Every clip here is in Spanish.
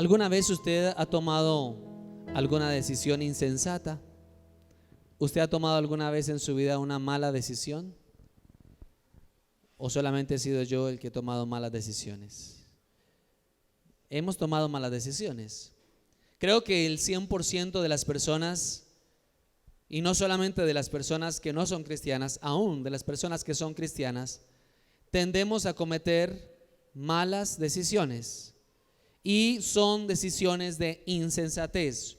¿Alguna vez usted ha tomado alguna decisión insensata? ¿Usted ha tomado alguna vez en su vida una mala decisión? ¿O solamente he sido yo el que he tomado malas decisiones? Hemos tomado malas decisiones. Creo que el 100% de las personas, y no solamente de las personas que no son cristianas, aún de las personas que son cristianas, tendemos a cometer malas decisiones, y son decisiones de insensatez.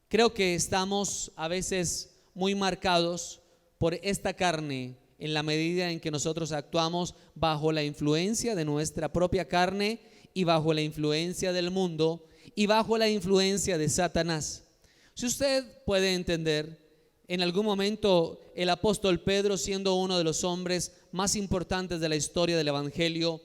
Creo que estamos a veces muy marcados por esta carne, en la medida en que nosotros actuamos bajo la influencia de nuestra propia carne y bajo la influencia del mundo y bajo la influencia de Satanás. Si usted puede entender, en algún momento el apóstol Pedro, siendo uno de los hombres más importantes de la historia del evangelio,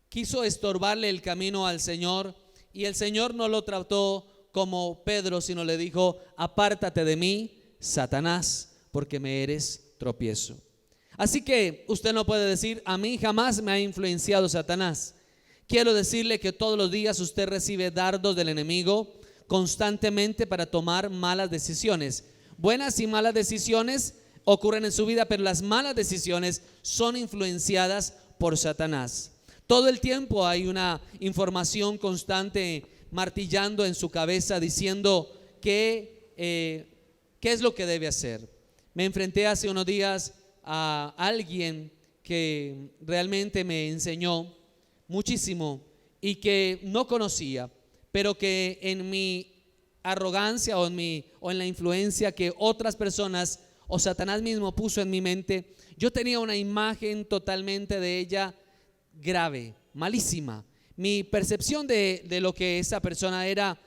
quiso estorbarle el camino al Señor, y el Señor no lo trató como Pedro, sino le dijo: apártate de mí, Satanás, porque me eres tropiezo. Así que usted no puede decir: a mí jamás me ha influenciado Satanás. Quiero decirle que todos los días usted recibe dardos del enemigo constantemente para tomar malas decisiones. Buenas y malas decisiones ocurren en su vida, pero las malas decisiones son influenciadas por Satanás. Todo el tiempo hay una información constante martillando en su cabeza, diciendo qué es lo que debe hacer. Me enfrenté hace unos días a alguien que realmente me enseñó muchísimo y que no conocía, pero que en mi arrogancia o en la influencia que otras personas o Satanás mismo puso en mi mente, yo tenía una imagen totalmente de ella grave, malísima. Mi percepción de lo que esa persona era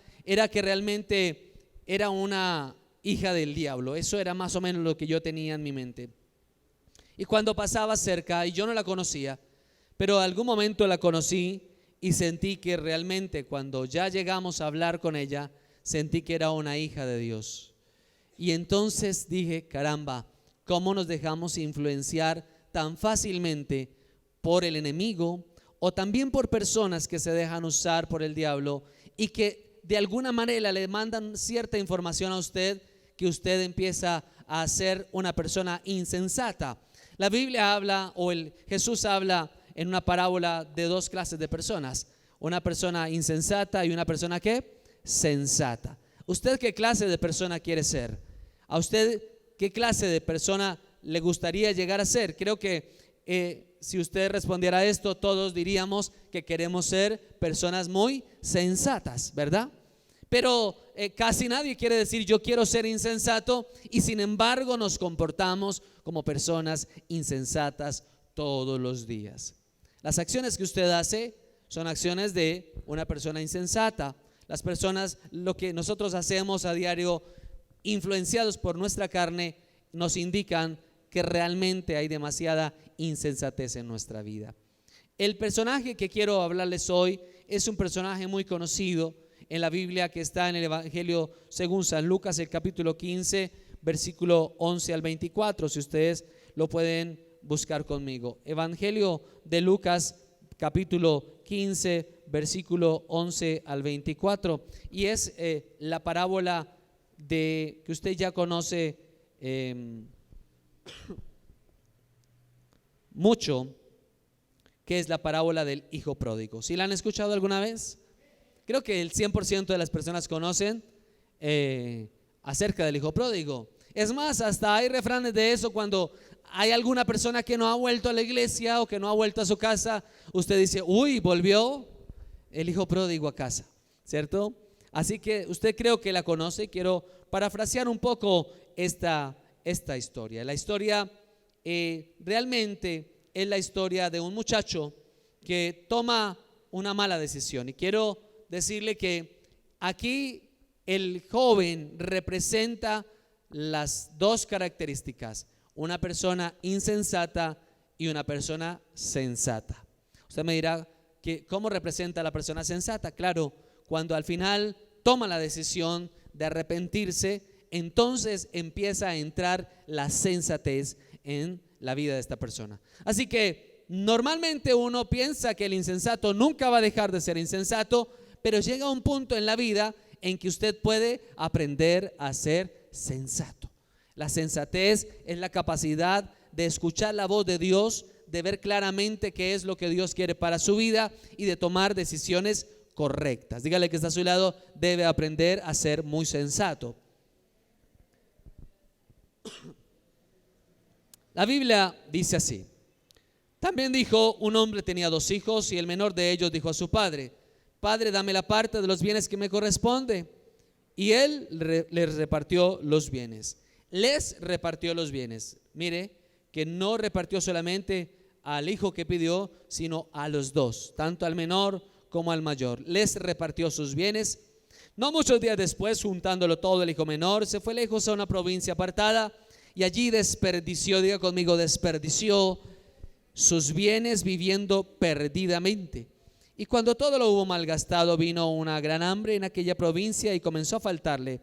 que realmente era una hija del diablo. Eso era más o menos lo que yo tenía en mi mente. Y cuando pasaba cerca, y yo no la conocía, pero en algún momento la conocí y sentí que realmente, cuando ya llegamos a hablar con ella, sentí que era una hija de Dios. Y entonces dije: caramba, ¿cómo nos dejamos influenciar tan fácilmente por el enemigo, o también por personas que se dejan usar por el diablo y que de alguna manera le mandan cierta información a usted, que usted empieza a ser una persona insensata? La Biblia habla, Jesús habla en una parábola, de dos clases de personas: una persona insensata y una persona ¿qué? Sensata. ¿Usted qué clase de persona quiere ser? ¿A usted qué clase de persona le gustaría llegar a ser? Creo que si usted respondiera a esto, todos diríamos que queremos ser personas muy sensatas, ¿verdad? Pero casi nadie quiere decir: yo quiero ser insensato, y sin embargo nos comportamos como personas insensatas todos los días. Las acciones que usted hace son acciones de una persona insensata. Las personas, lo que nosotros hacemos a diario, influenciados por nuestra carne, nos indican que realmente hay demasiada insensatez en nuestra vida. El personaje que quiero hablarles hoy es un personaje muy conocido en la Biblia, que está en el Evangelio según San Lucas, el capítulo 15, versículo 11 al 24. Si ustedes lo pueden buscar conmigo. Evangelio de Lucas, capítulo 15, versículo 11 al 24. Y es la parábola que usted ya conoce mucho, que es la parábola del hijo pródigo. ¿Sí la han escuchado alguna vez? Creo que el 100% de las personas conocen acerca del hijo pródigo. Es más, hasta hay refranes de eso. Cuando hay alguna persona que no ha vuelto a la iglesia o que no ha vuelto a su casa, usted dice: uy, volvió el hijo pródigo a casa, ¿cierto? Así que usted, creo que la conoce. Quiero parafrasear un poco esta historia. La historia realmente es la historia de un muchacho que toma una mala decisión. Y quiero decirle que aquí el joven representa las dos características: una persona insensata y una persona sensata. Usted me dirá que ¿cómo representa a la persona sensata? Claro, cuando al final toma la decisión de arrepentirse, entonces empieza a entrar la sensatez en la vida de esta persona. Así que normalmente uno piensa que el insensato nunca va a dejar de ser insensato, pero llega un punto en la vida en que usted puede aprender a ser sensato. La sensatez es la capacidad de escuchar la voz de Dios, de ver claramente qué es lo que Dios quiere para su vida y de tomar decisiones correctas. Dígale que está a su lado, debe aprender a ser muy sensato. La Biblia dice así: también dijo, un hombre tenía 2 hijos y el menor de ellos dijo a su padre: Padre, dame la parte de los bienes que me corresponde. Y él les repartió los bienes. Les repartió los bienes. Mire que no repartió solamente al hijo que pidió, sino a los 2, tanto al menor como al mayor. Les repartió sus bienes. No muchos días después, juntándolo todo, el hijo menor se fue lejos a una provincia apartada y allí desperdició, diga conmigo, desperdició sus bienes viviendo perdidamente. Y cuando todo lo hubo malgastado, vino una gran hambre en aquella provincia y comenzó a faltarle.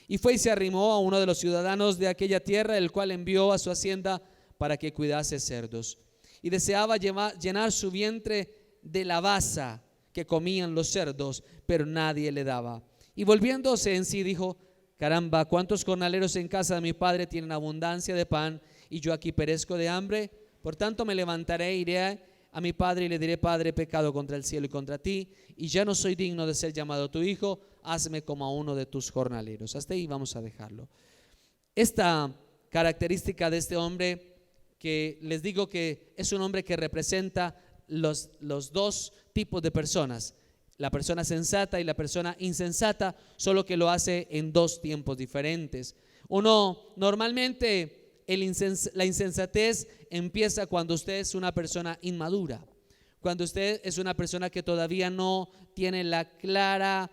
Y fue y se arrimó a uno de los ciudadanos de aquella tierra, el cual envió a su hacienda para que cuidase cerdos. Y deseaba llenar su vientre de la baza que comían los cerdos, pero nadie le daba. Y volviéndose en sí dijo: caramba, ¿cuántos jornaleros en casa de mi padre tienen abundancia de pan y yo aquí perezco de hambre? Por tanto me levantaré, iré a mi padre y le diré: Padre, he pecado contra el cielo y contra ti, y ya no soy digno de ser llamado tu hijo, hazme como a uno de tus jornaleros. Hasta ahí vamos a dejarlo. Esta característica de este hombre, que les digo que es un hombre que representa los 2 tipos de personas, la persona sensata y la persona insensata, solo que lo hace en 2 tiempos diferentes. Uno, normalmente la insensatez empieza cuando usted es una persona inmadura, cuando usted es una persona que todavía no tiene la clara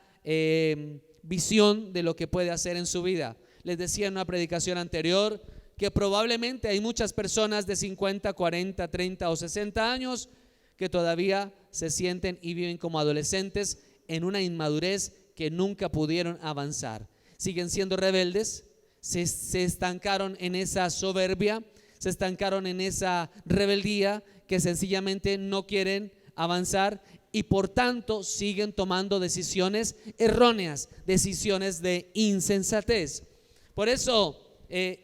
visión de lo que puede hacer en su vida. Les decía en una predicación anterior que probablemente hay muchas personas de 50, 40, 30 o 60 años que todavía se sienten y viven como adolescentes en una inmadurez que nunca pudieron avanzar. Siguen siendo rebeldes, se estancaron en esa soberbia, se estancaron en esa rebeldía que sencillamente no quieren avanzar y por tanto siguen tomando decisiones erróneas, decisiones de insensatez. Por eso,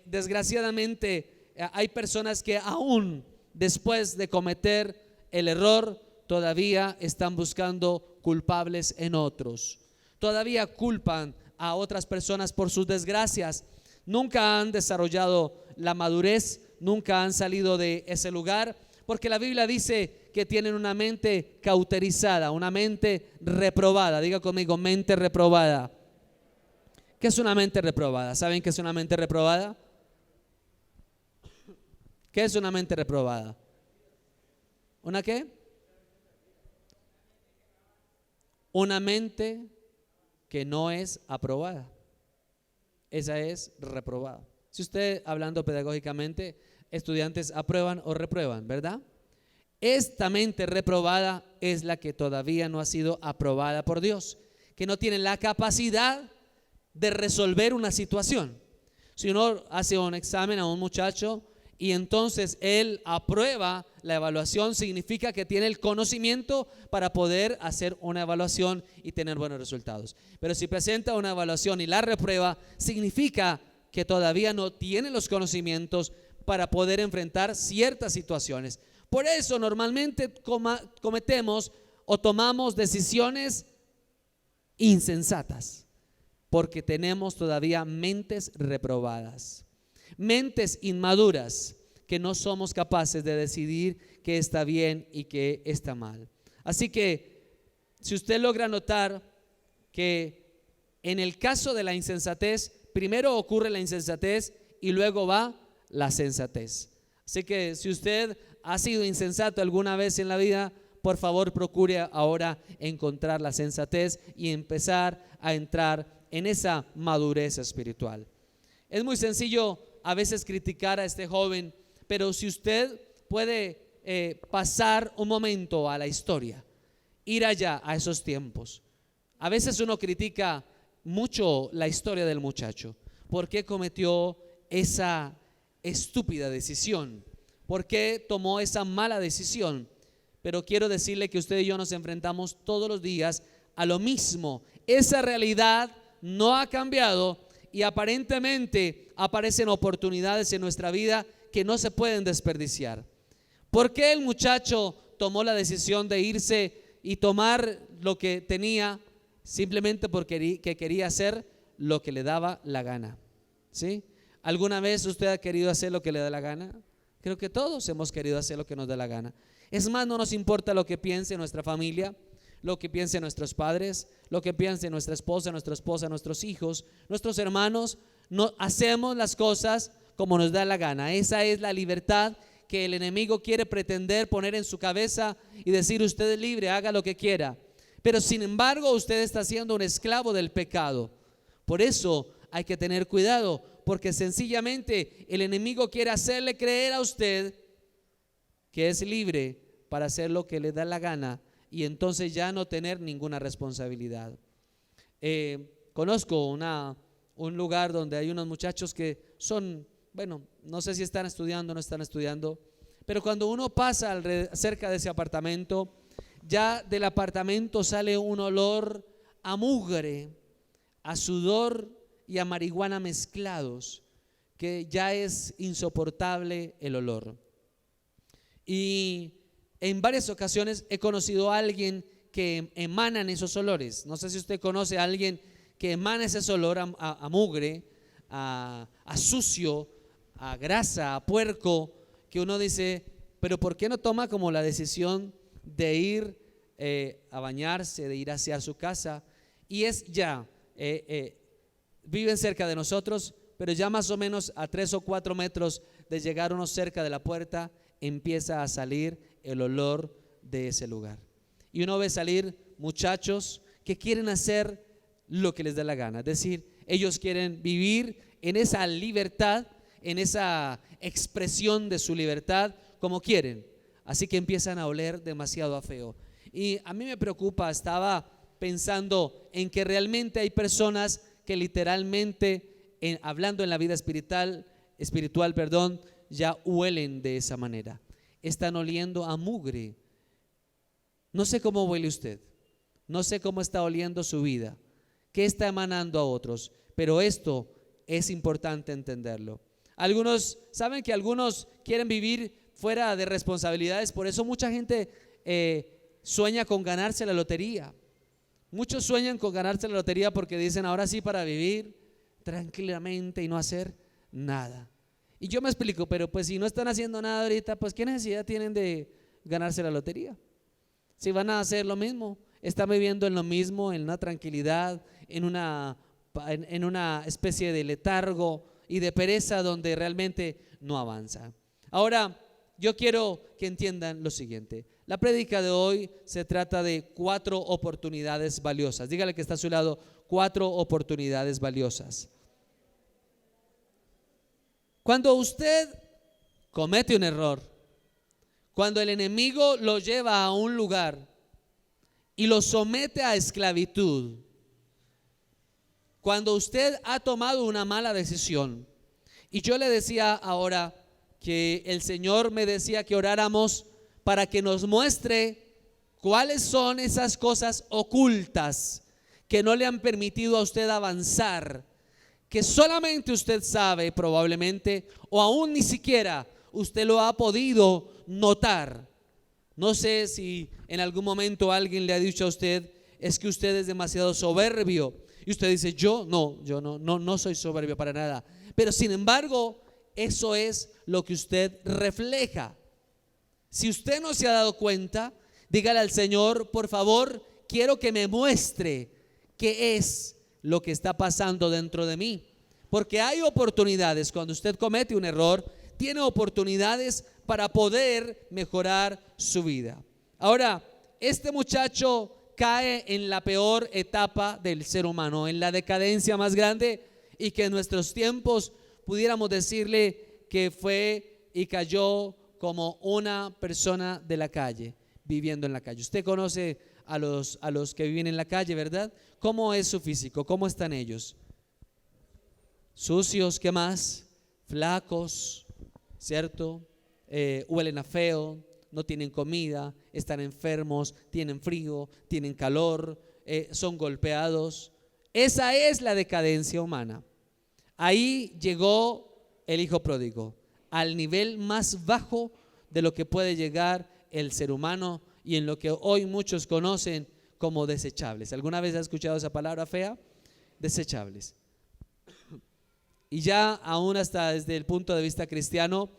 desgraciadamente, hay personas que aún después de cometer el error todavía están buscando culpables en otros, todavía culpan a otras personas por sus desgracias. Nunca han desarrollado la madurez, nunca han salido de ese lugar, porque la Biblia dice que tienen una mente cauterizada, una mente reprobada. Diga conmigo, mente reprobada. ¿Qué es una mente reprobada? ¿Saben qué es una mente reprobada? ¿Qué es una mente reprobada? ¿Una qué? Una mente que no es aprobada. Esa es reprobada. Si usted, hablando pedagógicamente, estudiantes aprueban o reprueban, ¿verdad? Esta mente reprobada es la que todavía no ha sido aprobada por Dios, que no tiene la capacidad de resolver una situación. Si uno hace un examen a un muchacho y entonces él aprueba la evaluación, significa que tiene el conocimiento para poder hacer una evaluación y tener buenos resultados. Pero si presenta una evaluación y la reprueba, significa que todavía no tiene los conocimientos para poder enfrentar ciertas situaciones. Por eso normalmente cometemos o tomamos decisiones insensatas, porque tenemos todavía mentes reprobadas, mentes inmaduras, que no somos capaces de decidir qué está bien y qué está mal. Así que si usted logra notar que en el caso de la insensatez, primero ocurre la insensatez y luego va la sensatez. Así que si usted ha sido insensato alguna vez en la vida, por favor procure ahora encontrar la sensatez y empezar a entrar en esa madurez espiritual. Es muy sencillo a veces criticar a este joven, pero si usted puede pasar un momento a la historia, ir allá a esos tiempos. A veces uno critica mucho la historia del muchacho. ¿Por qué cometió esa estúpida decisión? por qué tomó esa mala decisión. Pero quiero decirle que usted y yo nos enfrentamos todos los días a lo mismo. Esa realidad no ha cambiado y aparentemente aparecen oportunidades en nuestra vida que no se pueden desperdiciar. ¿Por qué el muchacho tomó la decisión de irse y tomar lo que tenía simplemente porque quería hacer lo que le daba la gana? ¿Sí? ¿Alguna vez usted ha querido hacer lo que le da la gana? Creo que todos hemos querido hacer lo que nos da la gana. Es más, no nos importa lo que piense nuestra familia, lo que piensen nuestros padres, lo que piense nuestra esposa, nuestros hijos, nuestros hermanos. No hacemos las cosas como nos da la gana. Esa es la libertad que el enemigo quiere pretender poner en su cabeza y decir: usted es libre, haga lo que quiera. Pero sin embargo usted está siendo un esclavo del pecado. Por eso hay que tener cuidado, porque sencillamente el enemigo quiere hacerle creer a usted que es libre para hacer lo que le da la gana y entonces ya no tener ninguna responsabilidad. Conozco un lugar donde hay unos muchachos que son, bueno, no sé si están estudiando o no están estudiando, pero cuando uno pasa cerca de ese apartamento, ya del apartamento sale un olor a mugre, a sudor y a marihuana mezclados, que ya es insoportable el olor. Y en varias ocasiones he conocido a alguien que emanan esos olores. No sé si usted conoce a alguien que emana ese olor a mugre, a sucio, a grasa, a puerco, que uno dice: pero ¿por qué no toma como la decisión de ir a bañarse, de ir a asear su casa? Y es ya, viven cerca de nosotros, pero ya más o menos a 3 o 4 metros de llegar uno cerca de la puerta, empieza a salir el olor de ese lugar. Y uno ve salir muchachos que quieren hacer lo que les da la gana. Es decir, ellos quieren vivir en esa libertad, en esa expresión de su libertad como quieren. Así que empiezan a oler demasiado a feo. Y a mí me preocupa, estaba pensando en que realmente hay personas que literalmente, hablando en la vida espiritual, ya huelen de esa manera. Están oliendo a mugre. No sé cómo huele usted, no sé cómo está oliendo su vida, qué está emanando a otros, pero esto es importante entenderlo. Saben que algunos quieren vivir fuera de responsabilidades, por eso mucha gente sueña con ganarse la lotería. Muchos sueñan con ganarse la lotería porque dicen: ahora sí, para vivir tranquilamente y no hacer nada. Y yo me explico, pero pues si no están haciendo nada ahorita, pues ¿qué necesidad tienen de ganarse la lotería? Si van a hacer lo mismo, están viviendo en lo mismo, en una tranquilidad, en una especie de letargo y de pereza donde realmente no avanza. Ahora, yo quiero que entiendan lo siguiente. La prédica de hoy se trata de 4 oportunidades valiosas. Dígale que está a su lado: 4 oportunidades valiosas. Cuando usted comete un error, cuando el enemigo lo lleva a un lugar y lo somete a esclavitud, cuando usted ha tomado una mala decisión, y yo le decía ahora que el Señor me decía que oráramos para que nos muestre cuáles son esas cosas ocultas que no le han permitido a usted avanzar, que solamente usted sabe probablemente, o aún ni siquiera usted lo ha podido notar. No sé si en algún momento alguien le ha dicho a usted: es que usted es demasiado soberbio, y usted dice: yo no soy soberbio para nada. Pero sin embargo, eso es lo que usted refleja. Si usted no se ha dado cuenta, dígale al Señor: por favor, quiero que me muestre qué es lo que está pasando dentro de mí. Porque hay oportunidades, cuando usted comete un error, tiene oportunidades para poder mejorar su vida. Ahora, este muchacho cae en la peor etapa del ser humano, en la decadencia más grande, y que en nuestros tiempos pudiéramos decirle que fue y cayó como una persona de la calle, viviendo en la calle. Usted conoce a los que viven en la calle, ¿verdad? ¿Cómo es su físico? ¿Cómo están ellos? Sucios, ¿qué más? Flacos, ¿cierto? huelen a feo, no tienen comida, están enfermos, tienen frío, tienen calor, son golpeados. Esa es la decadencia humana. Ahí llegó el hijo pródigo, al nivel más bajo de lo que puede llegar el ser humano y en lo que hoy muchos conocen como desechables. ¿Alguna vez has escuchado esa palabra fea? Desechables. Y ya aún hasta desde el punto de vista cristiano,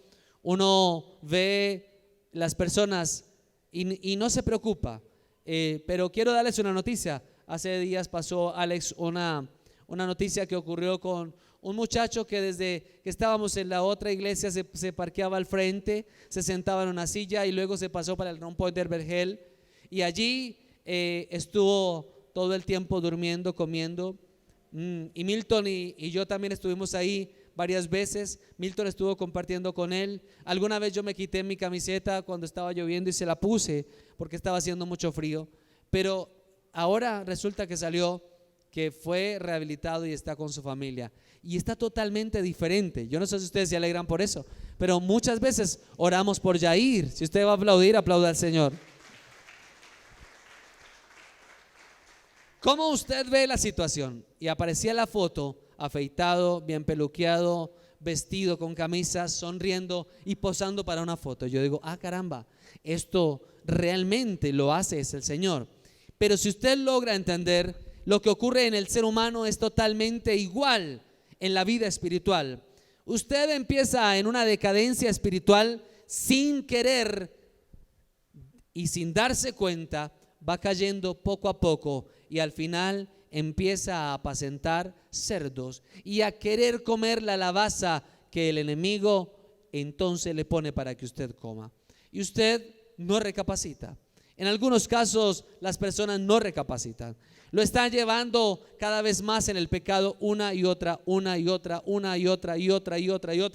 uno ve las personas y no se preocupa. Pero quiero darles una noticia. Hace días pasó, Alex, una noticia que ocurrió con un muchacho que desde que estábamos en la otra iglesia se parqueaba al frente, se sentaba en una silla y luego se pasó para el Rond-Point del Vergel y allí estuvo todo el tiempo durmiendo, comiendo. Y Milton y yo también estuvimos ahí varias veces. Milton estuvo compartiendo con él. Alguna vez yo me quité mi camiseta cuando estaba lloviendo y se la puse porque estaba haciendo mucho frío, pero ahora resulta que salió que fue rehabilitado y está con su familia y está totalmente diferente. Yo no sé si ustedes se alegran por eso, pero muchas veces oramos por Yair. Si usted va a aplaudir, aplauda al Señor. ¿Cómo usted ve la situación? Y aparecía la foto, afeitado, bien peluqueado, vestido con camisa, sonriendo y posando para una foto. Yo digo, caramba, esto realmente lo hace es el Señor. Pero si usted logra entender, lo que ocurre en el ser humano es totalmente igual en la vida espiritual. Usted empieza en una decadencia espiritual sin querer y sin darse cuenta, va cayendo poco a poco y al final empieza a apacentar cerdos y a querer comer la lavaza que el enemigo entonces le pone para que usted coma. Y usted no recapacita. En algunos casos las personas no recapacitan. Lo están llevando cada vez más en el pecado una y otra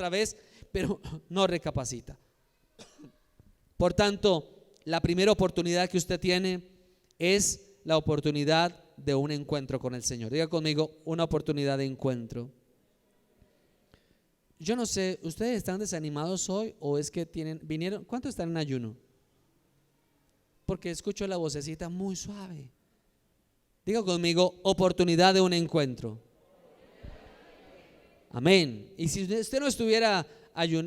vez, pero no recapacita. Por tanto, la primera oportunidad que usted tiene es la oportunidad de un encuentro con el Señor. Diga conmigo, una oportunidad de encuentro. Yo no sé, ¿ustedes están desanimados hoy o es que vinieron? ¿Cuántos están en ayuno? Porque escucho la vocecita muy suave. Diga conmigo, oportunidad de un encuentro. Amén. Y si usted no estuviera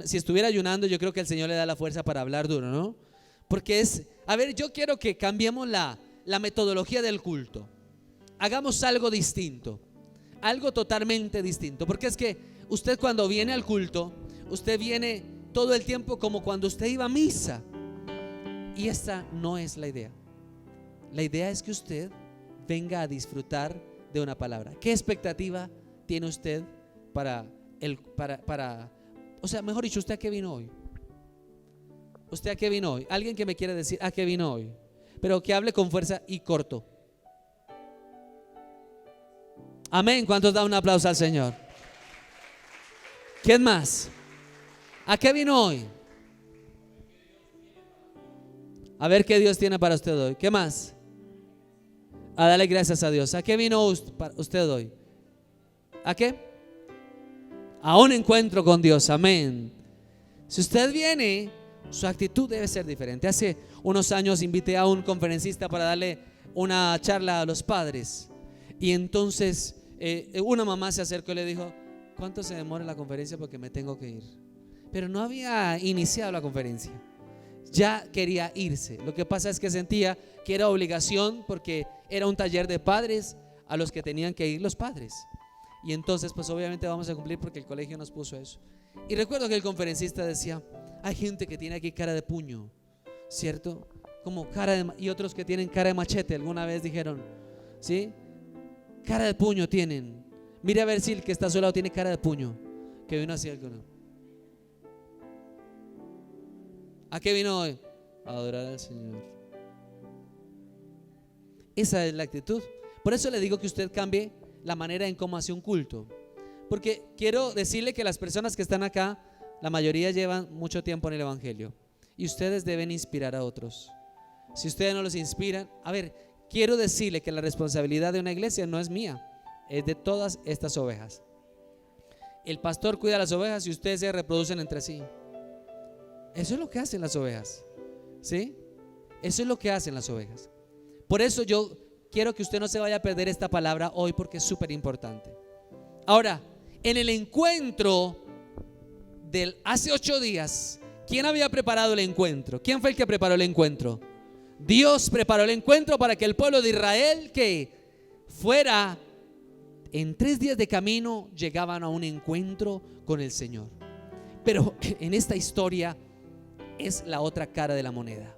si estuviera ayunando, yo creo que el Señor le da la fuerza para hablar duro, ¿no? Porque yo quiero que cambiemos la metodología del culto. Hagamos algo distinto, algo totalmente distinto. Porque es que usted cuando viene al culto, usted viene todo el tiempo como cuando usted iba a misa. Y esta no es la idea. La idea es que usted venga a disfrutar de una palabra. ¿Qué expectativa tiene usted o sea, mejor dicho, ¿usted a qué vino hoy? ¿Usted a qué vino hoy? Alguien que me quiere decir a qué vino hoy, pero que hable con fuerza y corto. Amén. ¿Cuántos dan un aplauso al Señor? ¿Quién más? ¿A qué vino hoy? A ver qué Dios tiene para usted hoy. ¿Qué más? A darle gracias a Dios. ¿A qué vino usted hoy? ¿A qué? A un encuentro con Dios. Amén. Si usted viene, su actitud debe ser diferente. Hace unos años invité a un conferencista para darle una charla a los padres. Y entonces una mamá se acercó y le dijo: ¿cuánto se demora la conferencia? Porque me tengo que ir. Pero no había iniciado la conferencia, ya quería irse. Lo que pasa es que sentía que era obligación, porque era un taller de padres a los que tenían que ir los padres. Y entonces pues obviamente vamos a cumplir porque el colegio nos puso eso. Y recuerdo que el conferencista decía: hay gente que tiene aquí cara de puño, ¿cierto? Como y otros que tienen cara de machete. Alguna vez dijeron, ¿sí? Cara de puño tienen. Mire a ver si el que está a su lado tiene cara de puño, que vino así alguno. ¿A qué vino hoy? A adorar al Señor. Esa es la actitud. Por eso le digo que usted cambie la manera en cómo hace un culto. Porque quiero decirle que las personas que están acá, la mayoría llevan mucho tiempo en el Evangelio. Y ustedes deben inspirar a otros. Si ustedes no los inspiran, quiero decirle que la responsabilidad de una iglesia no es mía, es de todas estas ovejas. El pastor cuida las ovejas y ustedes se reproducen entre sí. Eso es lo que hacen las ovejas, ¿sí? Eso es lo que hacen las ovejas. Por eso yo quiero que usted no se vaya a perder esta palabra hoy, porque es súper importante. Ahora, en el encuentro del hace 8 días, ¿quién había preparado el encuentro? ¿Quién fue el que preparó el encuentro? Dios preparó el encuentro para que el pueblo de Israel, que fuera en 3 días de camino, llegaban a un encuentro con el Señor. Pero en esta historia es la otra cara de la moneda.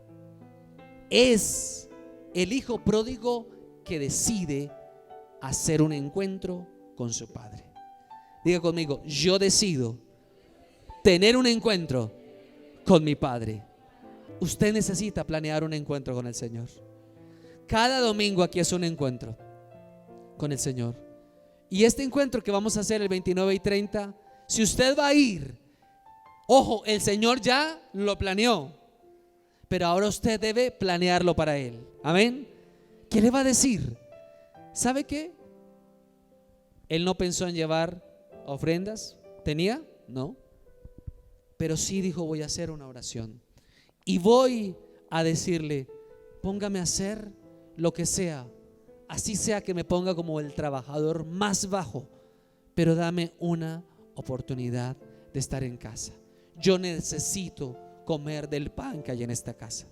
Es el hijo pródigo que decide hacer un encuentro con su padre. Diga conmigo: yo decido tener un encuentro con mi padre. Usted necesita planear un encuentro con el Señor. Cada domingo aquí es un encuentro con el Señor. Y este encuentro que vamos a hacer el 29 y 30, si usted va a ir, ojo, el Señor ya lo planeó, pero ahora usted debe planearlo para Él. Amén. ¿Qué le va a decir? ¿Sabe qué? Él no pensó en llevar ofrendas. ¿Tenía? No. Pero sí dijo: voy a hacer una oración y voy a decirle: póngame a hacer lo que sea, así sea que me ponga como el trabajador más bajo, pero dame una oportunidad de estar en casa. Yo necesito comer del pan que hay en esta casa.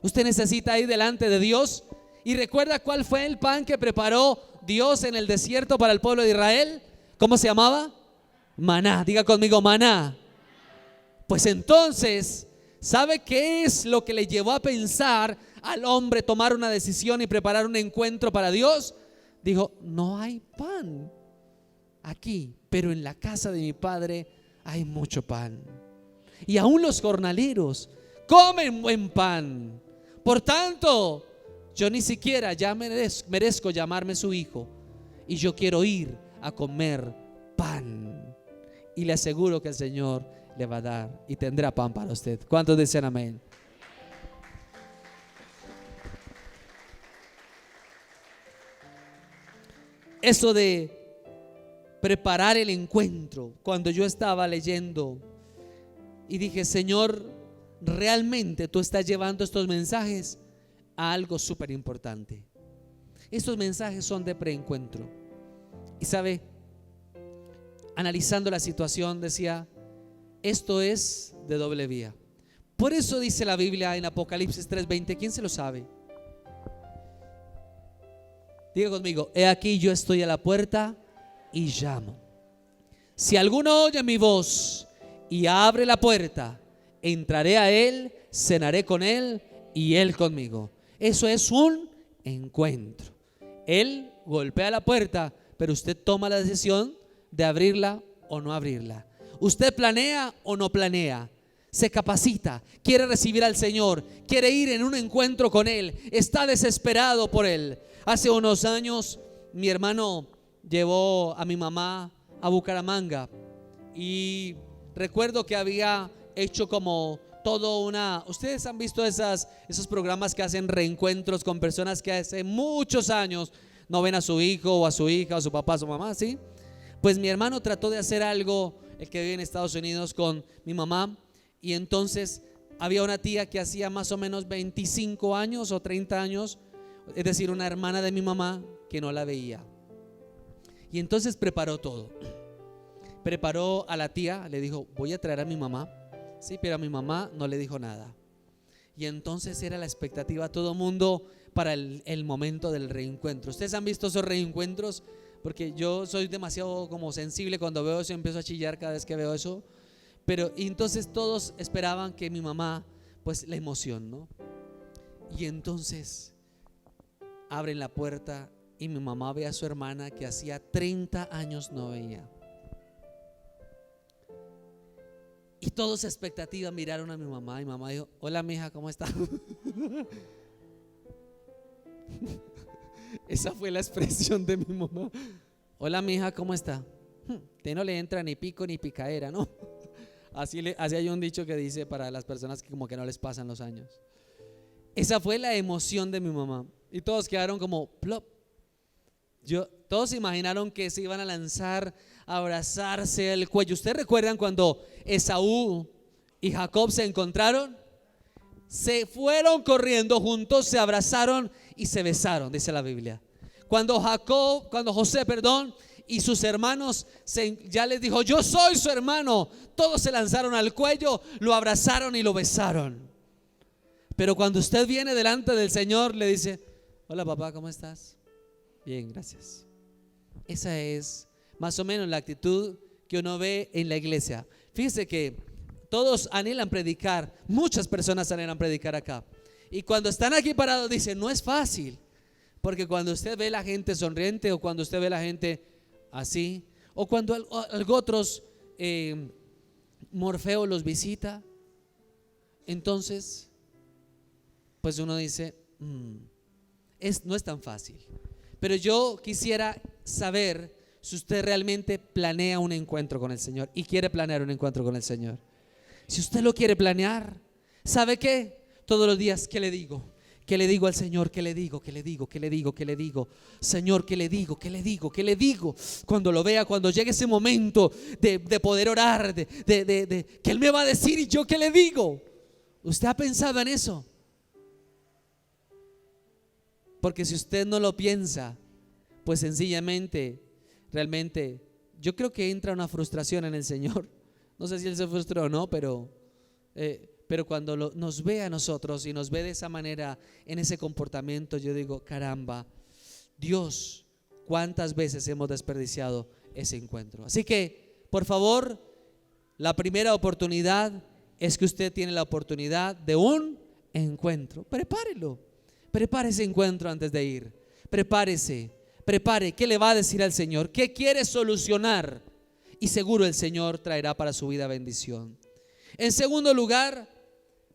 Usted necesita ir delante de Dios. ¿Y recuerda cuál fue el pan que preparó Dios en el desierto para el pueblo de Israel? ¿Cómo se llamaba? Maná. Diga conmigo: maná. Pues entonces, ¿sabe qué es lo que le llevó a pensar al hombre tomar una decisión y preparar un encuentro para Dios? Dijo: no hay pan aquí, pero en la casa de mi padre hay mucho pan. Y aún los jornaleros comen buen pan. Por tanto, yo ni siquiera ya merezco llamarme su hijo, y yo quiero ir a comer pan. Y le aseguro que el Señor le va a dar y tendrá pan para usted. ¿Cuántos dicen amén? Eso de preparar el encuentro, cuando yo estaba leyendo y dije: Señor, realmente tú estás llevando estos mensajes a algo súper importante. Estos mensajes son de preencuentro. Y sabe, analizando la situación, decía: esto es de doble vía. Por eso dice la Biblia en Apocalipsis 3:20. ¿Quién se lo sabe? Diga conmigo: he aquí, yo estoy a la puerta y llamo. Si alguno oye mi voz y abre la puerta, entraré a él, cenaré con él y él conmigo. Eso es un encuentro. Él golpea la puerta, pero usted toma la decisión de abrirla o no abrirla. Usted planea o no planea. Se capacita, quiere recibir al Señor, quiere ir en un encuentro con Él, está desesperado por Él. Hace unos años mi hermano llevó a mi mamá a Bucaramanga, y recuerdo que había hecho como todo ustedes han visto esos programas que hacen reencuentros con personas que hace muchos años no ven a su hijo o a su hija o a su papá, a su mamá, ¿sí? Pues mi hermano trató de hacer algo, el que vive en Estados Unidos, con mi mamá. Y entonces había una tía que hacía más o menos 25 años o 30 años, es decir, una hermana de mi mamá, que no la veía. Y entonces preparó todo. Preparó a la tía, le dijo: voy a traer a mi mamá. Sí, pero a mi mamá no le dijo nada. Y entonces era la expectativa, todo mundo, para el momento del reencuentro. ¿Ustedes han visto esos reencuentros? Porque yo soy demasiado como sensible cuando veo eso, empiezo a chillar cada vez que veo eso. Pero y entonces todos esperaban que mi mamá, pues la emoción, ¿no? Y entonces abren la puerta y mi mamá ve a su hermana que hacía 30 años no veía. Y todos expectativa miraron a mi mamá, y mamá dijo: hola mija, ¿cómo está? Esa fue la expresión de mi mamá. Hola mija, ¿cómo está? Usted no le entra ni pico ni picadera, ¿no? Así hay un dicho que dice para las personas que como que no les pasan los años. Esa fue la emoción de mi mamá. Y todos quedaron como plop. Todos se imaginaron que se iban a lanzar a abrazarse el cuello. ¿Ustedes recuerdan cuando Esaú y Jacob se encontraron, se fueron corriendo juntos, se abrazaron y se besaron, dice la Biblia. Cuando José, y sus hermanos ya les dijo: yo soy su hermano, todos se lanzaron al cuello, lo abrazaron y lo besaron. Pero cuando usted viene delante del Señor, le dice: hola papá, ¿cómo estás? Bien, gracias. Esa es más o menos la actitud que uno ve en la iglesia. Fíjese que todos anhelan predicar, muchas personas anhelan predicar acá, y cuando están aquí parados dicen: no es fácil, porque cuando usted ve la gente sonriente, o cuando usted ve la gente así, o cuando otros Morfeo los visita, entonces pues uno dice: no es tan fácil. Pero yo quisiera saber si usted realmente planea un encuentro con el Señor y quiere planear un encuentro con el Señor. Si usted lo quiere planear, ¿sabe qué? Todos los días, ¿qué le digo? ¿Qué le digo al Señor? ¿Qué le digo? ¿Qué le digo? ¿Qué le digo? ¿Qué le digo? Señor, ¿qué le digo? ¿Qué le digo? ¿Qué le digo? Cuando lo vea, cuando llegue ese momento de poder orar, de que Él me va a decir, y yo ¿qué le digo? ¿Usted ha pensado en eso? Porque si usted no lo piensa, pues sencillamente, realmente, yo creo que entra una frustración en el Señor. No sé si Él se frustró o no, pero cuando nos ve a nosotros y nos ve de esa manera, en ese comportamiento, yo digo: caramba, Dios, ¿cuántas veces hemos desperdiciado ese encuentro? Así que, por favor, la primera oportunidad es que usted tiene la oportunidad de un encuentro. Prepare ese encuentro antes de ir. Prepare, ¿qué le va a decir al Señor? ¿Qué quiere solucionar? Y seguro el Señor traerá para su vida bendición. En segundo lugar,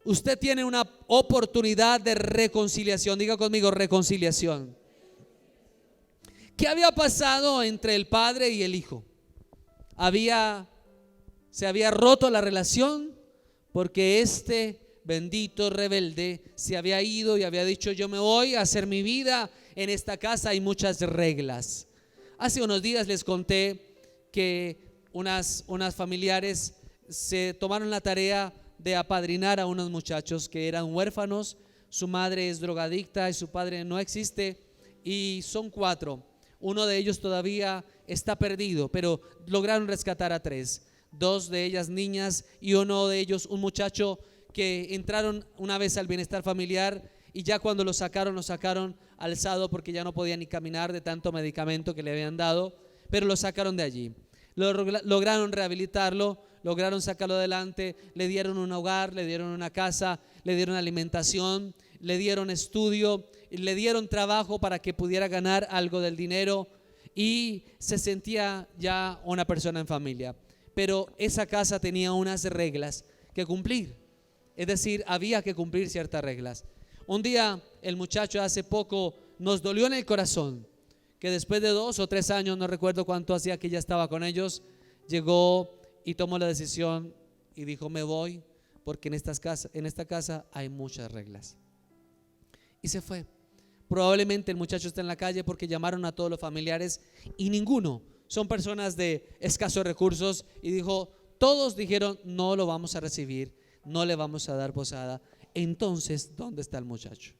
usted tiene una oportunidad de reconciliación. Diga conmigo: reconciliación. ¿Qué había pasado entre el padre y el hijo? Se había roto la relación porque este bendito rebelde se había ido y había dicho: yo me voy a hacer mi vida, en esta casa hay muchas reglas. Hace unos días les conté que unas familiares se tomaron la tarea de apadrinar a unos muchachos que eran huérfanos. Su madre es drogadicta y su padre no existe, y son 4. Uno de ellos todavía está perdido, pero lograron rescatar a 3, 2 de ellas niñas y uno de ellos un muchacho que entraron una vez al bienestar familiar, y ya cuando lo sacaron alzado porque ya no podía ni caminar de tanto medicamento que le habían dado, pero lo sacaron de allí. Lograron rehabilitarlo, lograron sacarlo adelante, le dieron un hogar, le dieron una casa, le dieron alimentación, le dieron estudio, le dieron trabajo para que pudiera ganar algo del dinero, y se sentía ya una persona en familia. Pero esa casa tenía unas reglas que cumplir, es decir, había que cumplir ciertas reglas. Un día el muchacho, hace poco, nos dolió en el corazón que después de 2 o 3 años, no recuerdo cuánto hacía que ya estaba con ellos, llegó y tomó la decisión y dijo: me voy porque en esta casa hay muchas reglas. Y se fue. Probablemente el muchacho está en la calle porque llamaron a todos los familiares y ninguno, son personas de escasos recursos, y todos dijeron: no lo vamos a recibir, no le vamos a dar posada. Entonces, ¿dónde está el muchacho?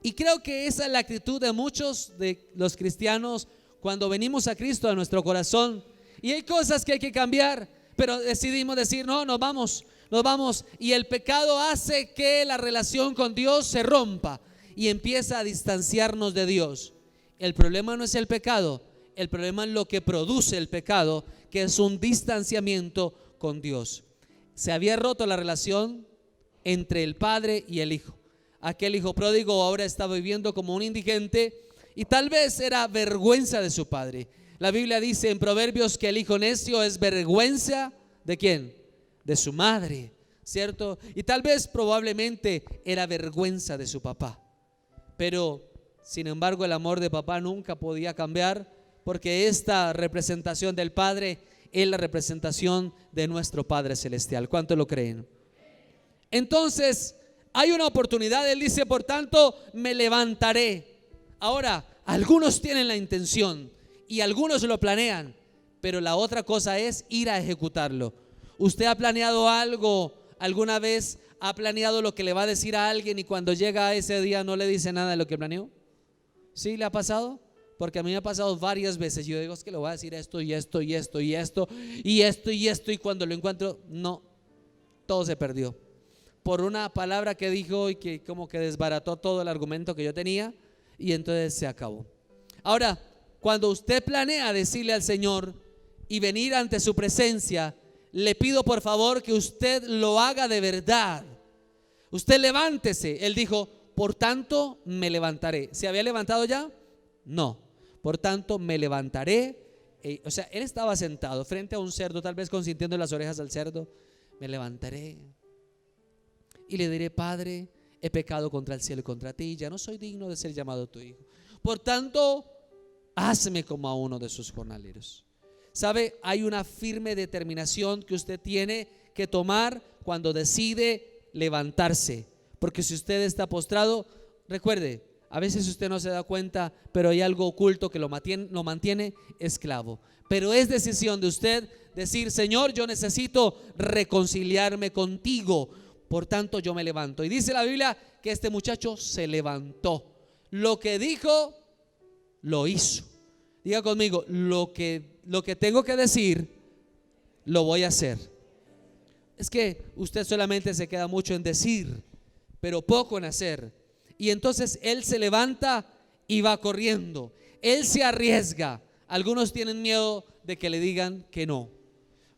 Y creo que esa es la actitud de muchos de los cristianos cuando venimos a Cristo a nuestro corazón, y hay cosas que hay que cambiar, pero decidimos decir: no, nos vamos, y el pecado hace que la relación con Dios se rompa y empieza a distanciarnos de Dios. El problema no es el pecado, el problema es lo que produce el pecado, que es un distanciamiento con Dios. Se había roto la relación entre el padre y el hijo. Aquel hijo pródigo ahora estaba viviendo como un indigente, y tal vez era vergüenza de su padre. La Biblia dice en Proverbios que el hijo necio es vergüenza ¿de quién? De su madre, ¿cierto? Y tal vez probablemente era vergüenza de su papá. Pero sin embargo el amor de papá nunca podía cambiar, porque esta representación del Padre es la representación de nuestro Padre Celestial. ¿Cuánto lo creen? Entonces hay una oportunidad. Él dice: por tanto me levantaré. Ahora, algunos tienen la intención y algunos lo planean, pero la otra cosa es ir a ejecutarlo. ¿Usted ha planeado algo alguna vez ha planeado lo que le va a decir a alguien y cuando llega a ese día no le dice nada de lo que planeó? ¿Sí le ha pasado? Porque a mí me ha pasado varias veces. Yo digo, es que le voy a decir esto y esto y esto y esto y esto y esto, y cuando lo encuentro, no, todo se perdió por una palabra que dijo y que como que desbarató todo el argumento que yo tenía, y entonces se acabó. Ahora, cuando usted planea decirle al Señor y venir ante su presencia, le pido por favor que usted lo haga de verdad. Usted levántese. Él dijo, por tanto me levantaré. ¿Se había levantado ya? No. Por tanto me levantaré. O sea, él estaba sentado frente a un cerdo, tal vez consintiendo las orejas al cerdo. Me levantaré y le diré, Padre, he pecado contra el cielo y contra ti, ya no soy digno de ser llamado tu hijo. Por tanto, hazme como a uno de sus jornaleros. ¿Sabe? Hay una firme determinación que usted tiene que tomar cuando decide levantarse. Porque si usted está postrado, recuerde, a veces usted no se da cuenta, pero hay algo oculto que lo mantiene esclavo. Pero es decisión de usted decir, Señor, yo necesito reconciliarme contigo, por tanto yo me levanto. Y dice la Biblia que este muchacho se levantó. Lo que dijo, lo hizo. Diga conmigo, lo que tengo que decir, lo voy a hacer. Es que usted solamente se queda mucho en decir, pero poco en hacer. Y entonces él se levanta y va corriendo. Él se arriesga. Algunos tienen miedo de que le digan que no.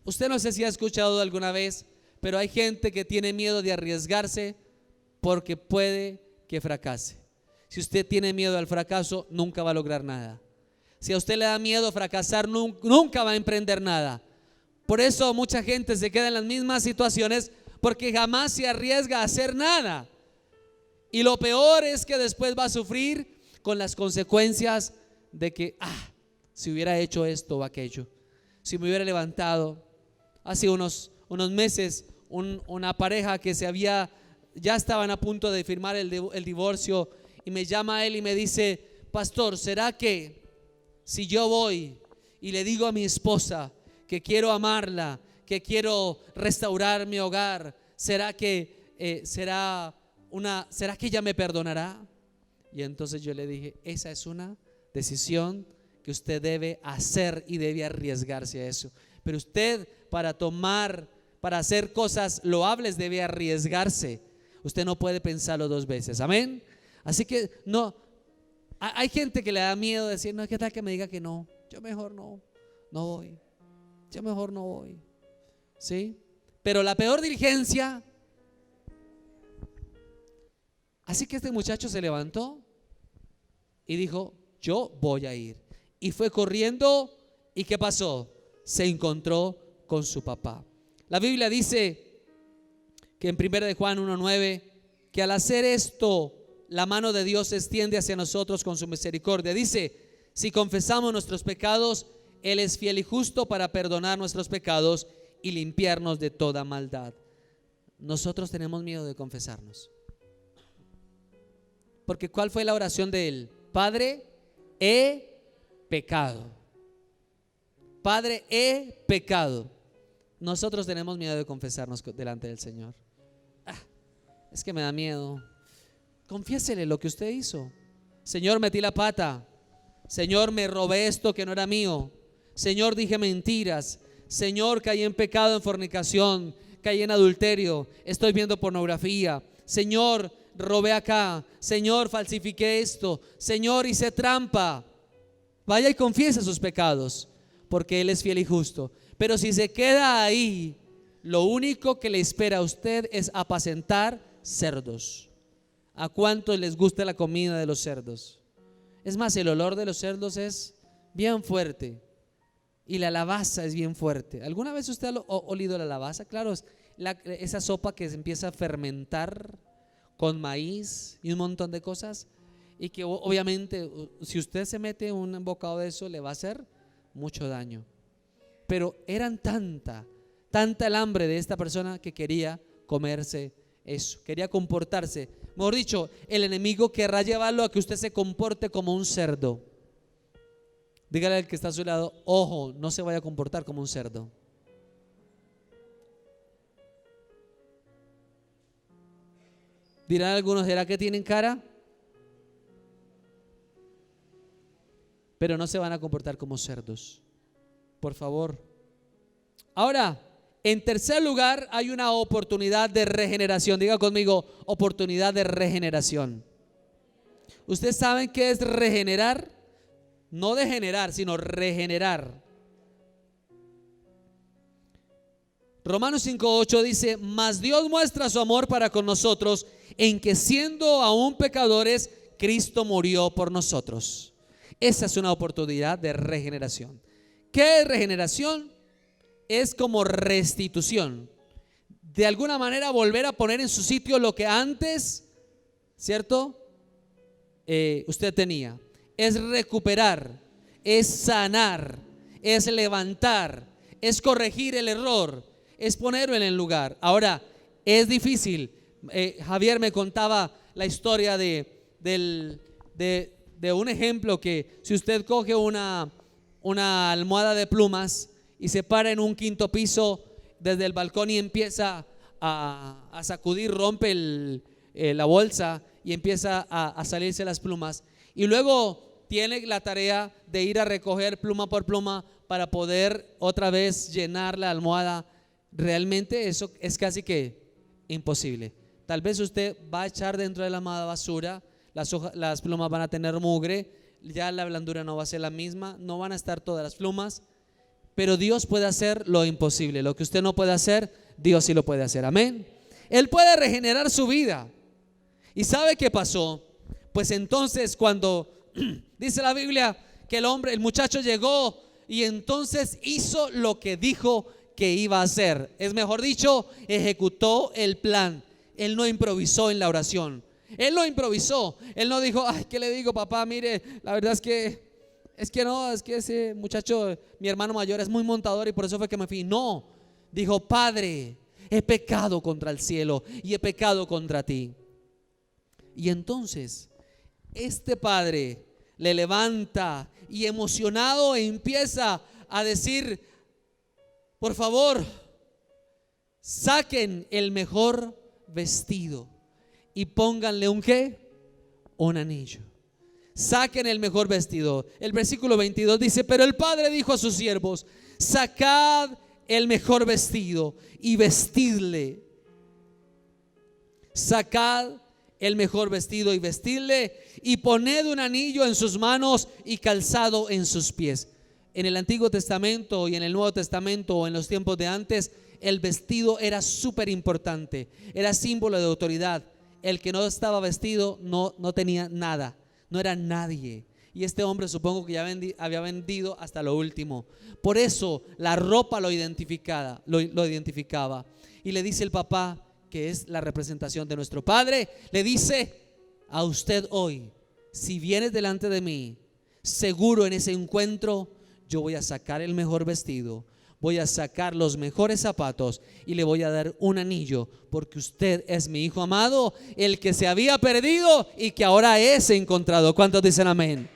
Usted no sé si ha escuchado alguna vez, pero hay gente que tiene miedo de arriesgarse porque puede que fracase. Si usted tiene miedo al fracaso, nunca va a lograr nada. Si a usted le da miedo fracasar, nunca va a emprender nada. Por eso mucha gente se queda en las mismas situaciones porque jamás se arriesga a hacer nada. Y lo peor es que después va a sufrir con las consecuencias de que, si hubiera hecho esto o aquello, si me hubiera levantado. Hace unos meses, una pareja que ya estaban a punto de firmar el divorcio, y me llama él y me dice, pastor, ¿será que si yo voy y le digo a mi esposa que quiero amarla, que quiero restaurar mi hogar, será que ella me perdonará? Y entonces yo le dije, esa es una decisión que usted debe hacer y debe arriesgarse a eso. Pero usted para hacer cosas loables debe arriesgarse. Usted no puede pensarlo dos veces, amén. Así que no, hay gente que le da miedo decir, no, ¿qué tal que me diga que no? Yo mejor no voy. Yo mejor no voy. ¿Sí? Pero la peor diligencia. Así que este muchacho se levantó y dijo, yo voy a ir. Y fue corriendo, ¿y qué pasó? Se encontró con su papá. La Biblia dice que en 1 de Juan 1:9, que al hacer esto, la mano de Dios se extiende hacia nosotros con su misericordia. Dice, si confesamos nuestros pecados, Él es fiel y justo para perdonar nuestros pecados y limpiarnos de toda maldad. Nosotros tenemos miedo de confesarnos. Porque ¿cuál fue la oración de él? Padre, he pecado. Padre, he pecado. Nosotros tenemos miedo de confesarnos delante del Señor. Es que me da miedo. Confiésele lo que usted hizo. Señor, metí la pata. Señor, me robé esto que no era mío. Señor, dije mentiras. Señor, caí en pecado, en fornicación. Caí en adulterio. Estoy viendo pornografía. Señor, robé acá. Señor, falsifiqué esto. Señor, hice trampa. Vaya y confiese sus pecados, porque Él es fiel y justo. Pero si se queda ahí, lo único que le espera a usted es apacentar cerdos. ¿A cuántos les gusta la comida de los cerdos? Es más, el olor de los cerdos es bien fuerte y la lavaza es bien fuerte. ¿Alguna vez usted ha olido la lavaza? Claro, es esa sopa que se empieza a fermentar con maíz y un montón de cosas, y que obviamente si usted se mete un bocado de eso le va a hacer mucho daño. Pero eran tanta el hambre de esta persona que quería comerse eso, quería comportarse. Mejor dicho, el enemigo querrá llevarlo a que usted se comporte como un cerdo. Dígale al que está a su lado, ojo, no se vaya a comportar como un cerdo. Dirán algunos, ¿será que tienen cara? Pero no se van a comportar como cerdos, por favor. Ahora, en tercer lugar, hay una oportunidad de regeneración. Diga conmigo, oportunidad de regeneración. ¿Ustedes saben qué es regenerar? No degenerar, sino regenerar. Romanos 5:8 dice: mas Dios muestra su amor para con nosotros en que siendo aún pecadores, Cristo murió por nosotros. Esa es una oportunidad de regeneración. ¿Qué es regeneración? Es como restitución. De alguna manera volver a poner en su sitio lo que antes, ¿cierto? Usted tenía. Es recuperar, es sanar, es levantar, es corregir el error, es ponerlo en el lugar. Ahora, es difícil. Javier me contaba la historia de un ejemplo que si usted coge una almohada de plumas y se para en un quinto piso desde el balcón y empieza a sacudir, rompe la bolsa y empieza a salirse las plumas, y luego tiene la tarea de ir a recoger pluma por pluma para poder otra vez llenar la almohada. Realmente eso es casi que imposible. Tal vez usted va a echar dentro de la basura, las plumas van a tener mugre, ya la blandura no va a ser la misma, no van a estar todas las plumas. Pero Dios puede hacer lo imposible. Lo que usted no puede hacer, Dios sí lo puede hacer. Amén. Él puede regenerar su vida. ¿Y sabe qué pasó? Pues entonces cuando dice la Biblia que el muchacho llegó y entonces hizo lo que dijo que iba a hacer. Es mejor dicho, ejecutó el plan. Él no improvisó en la oración. Él no improvisó. Él no dijo, ay, ¿qué le digo, papá? Mire, la verdad es que ese muchacho, mi hermano mayor, es muy montador y por eso fue que me fui. No, dijo: Padre, he pecado contra el cielo y he pecado contra ti. Y entonces este padre le levanta y emocionado empieza a decir: por favor, saquen el mejor vestido y pónganle un ¿qué? Un anillo. Saquen el mejor vestido. El versículo 22 dice: pero el padre dijo a sus siervos: sacad el mejor vestido y vestidle. Sacad el mejor vestido y vestidle, y poned un anillo en sus manos y calzado en sus pies. En el Antiguo Testamento y en el Nuevo Testamento, o en los tiempos de antes, el vestido era súper importante, era símbolo de autoridad. El que no estaba vestido no tenía nada, no era nadie. Y este hombre supongo que ya había vendido hasta lo último. Por eso la ropa lo identificaba. Y le dice el papá, que es la representación de nuestro Padre, le dice: a usted hoy, si vienes delante de mí, seguro en ese encuentro, yo voy a sacar el mejor vestido, voy a sacar los mejores zapatos y le voy a dar un anillo, porque usted es mi hijo amado, el que se había perdido y que ahora es encontrado. ¿Cuántos dicen amén?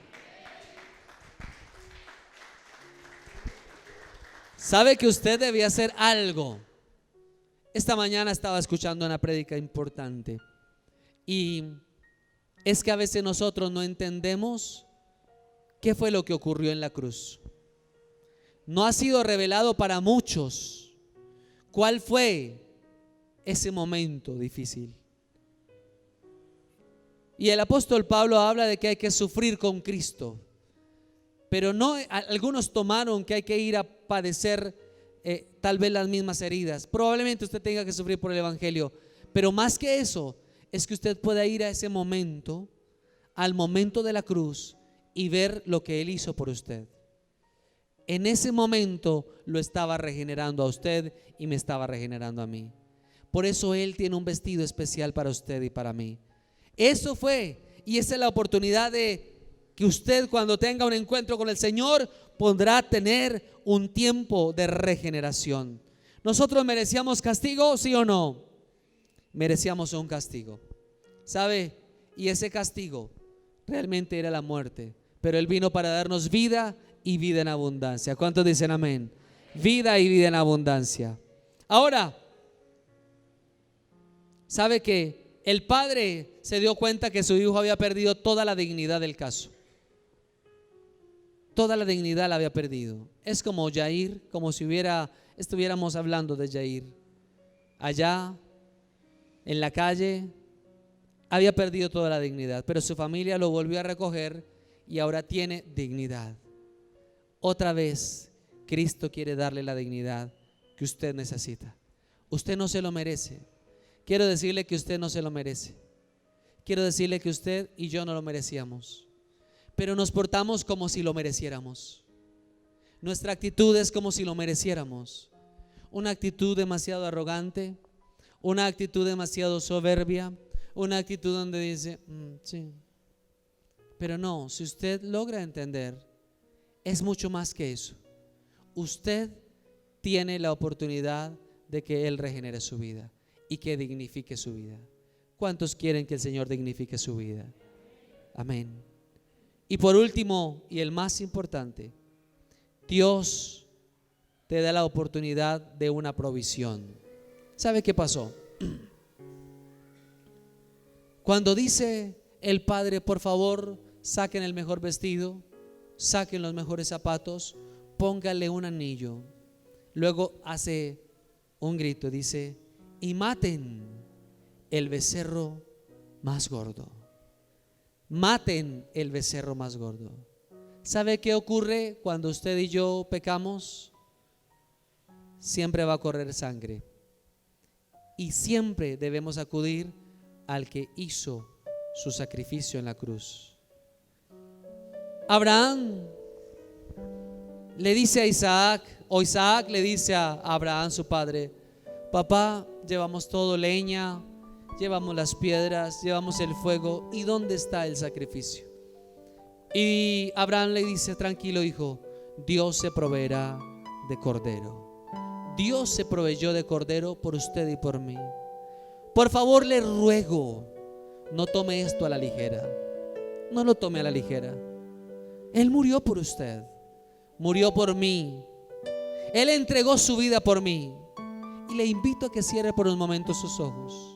¿Sabe que usted debía hacer algo? Esta mañana estaba escuchando una prédica importante, y es que a veces nosotros no entendemos qué fue lo que ocurrió en la cruz. No ha sido revelado para muchos cuál fue ese momento difícil. Y el apóstol Pablo habla de que hay que sufrir con Cristo, pero no, algunos tomaron que hay que ir a padecer tal vez las mismas heridas. Probablemente usted tenga que sufrir por el evangelio, pero más que eso es que usted pueda ir a ese momento, al momento de la cruz, y ver lo que Él hizo por usted. En ese momento lo estaba regenerando a usted y me estaba regenerando a mí. Por eso Él tiene un vestido especial para usted y para mí. Eso fue, y esa es la oportunidad de que usted, cuando tenga un encuentro con el Señor, podrá tener un tiempo de regeneración. ¿Nosotros merecíamos castigo, sí o no? Merecíamos un castigo, ¿sabe? Y ese castigo realmente era la muerte, pero Él vino para darnos vida y vida en abundancia. ¿Cuántos dicen amén? Vida y vida en abundancia. Ahora, ¿sabe que El padre se dio cuenta que su hijo había perdido toda la dignidad del caso. Toda la dignidad la había perdido. Es como Yair, como si estuviéramos hablando de Yair. Allá en la calle había perdido toda la dignidad, pero su familia lo volvió a recoger y ahora tiene dignidad. Otra vez Cristo quiere darle la dignidad que usted necesita. Usted no se lo merece. Quiero decirle que usted no se lo merece. Quiero decirle que usted y yo no lo merecíamos, pero nos portamos como si lo mereciéramos. Nuestra actitud es como si lo mereciéramos. Una actitud demasiado arrogante, una actitud demasiado soberbia, una actitud donde dice, sí. Pero no, si usted logra entender, es mucho más que eso. Usted tiene la oportunidad de que Él regenere su vida y que dignifique su vida. ¿Cuántos quieren que el Señor dignifique su vida? Amén. Y por último, y el más importante, Dios te da la oportunidad de una provisión. ¿Sabe qué pasó? Cuando dice el padre, por favor, saquen el mejor vestido, saquen los mejores zapatos, póngale un anillo. Luego hace un grito, dice, y maten el becerro más gordo. Maten el becerro más gordo. ¿Sabe qué ocurre cuando usted y yo pecamos? Siempre va a correr sangre. Y siempre debemos acudir al que hizo su sacrificio en la cruz. Abraham le dice a Isaac, o Isaac le dice a Abraham, su padre, papá, llevamos todo, leña, llevamos las piedras, llevamos el fuego, ¿y dónde está el sacrificio? Y Abraham le dice, tranquilo hijo, Dios se proveerá de cordero. Dios se proveyó de cordero por usted y por mí. Por favor, le ruego, no tome esto a la ligera. No lo tome a la ligera. Él murió por usted, murió por mí. Él entregó su vida por mí. Y le invito a que cierre por un momento sus ojos.